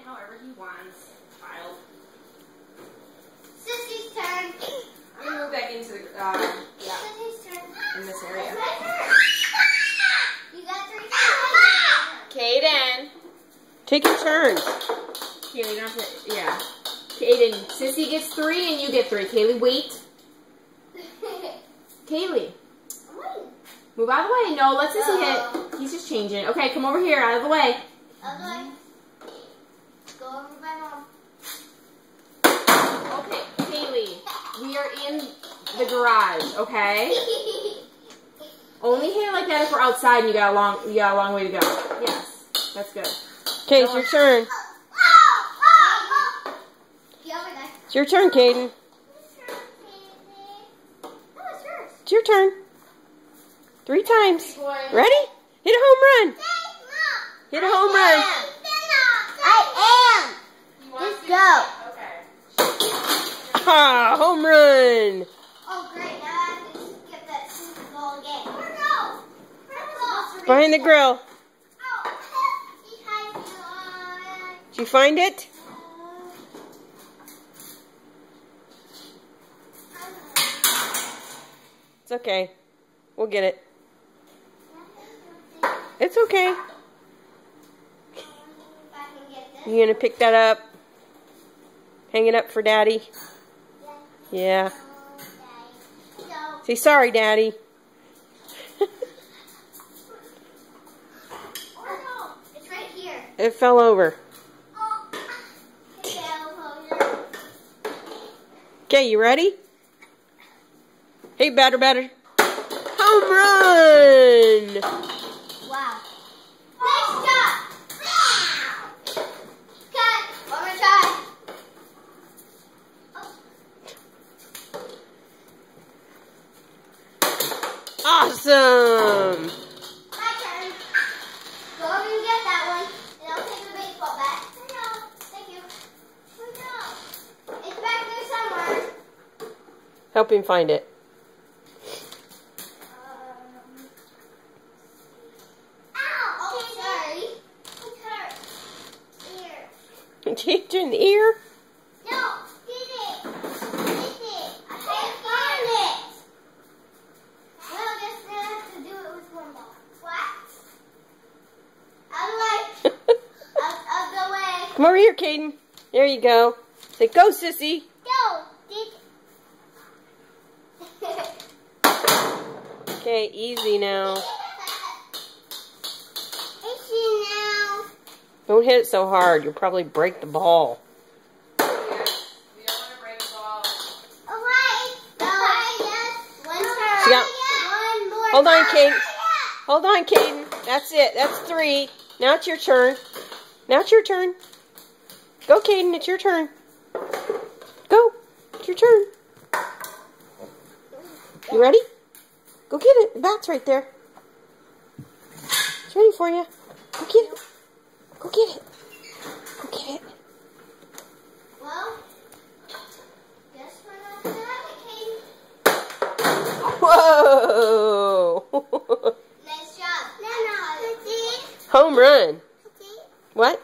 however he wants. Child. Sissy's turn. I'm gonna move back into the yeah. Sissy's turn. In this area. You got 3 Kaden. Take your turn. Kaylee, you don't have to, yeah. Kaden, Sissy gets 3 and you get 3. Kaylee, wait. Kaylee. Move out of the way. No, let Sissy hit. He's just changing. Okay, come over here, out of the way. Out of the way. Go over by mom. Okay, Kaylee, we are in the garage, okay? Only hit it like that if we're outside and you got a long way to go. Yes, that's good. Okay, it's your turn. It's your turn, Kaden. It's your turn. 3 times. Ready? Hit a home run. Hit a home run. I am. Just go. Okay. Ah, home run. Oh, great. Now I have to skip that Super Bowl again. Behind the grill. Oh, Did you find it? It's okay. We'll get it. It's okay. You gonna pick that up? Hang it up for Daddy? Yeah. Say sorry, Daddy. It's right here. It fell over. Okay, you ready? Hey, batter. Home run! Wow. Nice job. Cut. One more time. Awesome! My turn. Go over and get that one, and I'll take the baseball bat. No, thank you. It's back there somewhere. Help him find it. Oh, sorry. It hurts. Ear. Change in the ear? No, get it. Get it. I can't find it. Well, I guess we're gonna have to do it with one ball. What? Out of the way. Out of the way. Come over here, Kaden. There you go. Say, go, sissy. Go. Okay, easy now. Easy now. Don't hit it so hard. You'll probably break the ball. We don't want to break the ball. Away. Yes. One turn. See ya. One more. Hold on, time. Kaden. Hold on, Kaden. That's it. That's 3. Now it's your turn. Now it's your turn. Go, Kaden. It's your turn. Go. It's your turn. You ready? Go get it. The bat's right there. It's ready for you. Go get it. Go get it. Go get it. Well, guess we're not gonna have it, Kaden. Whoa. Nice job. No. Home run. What?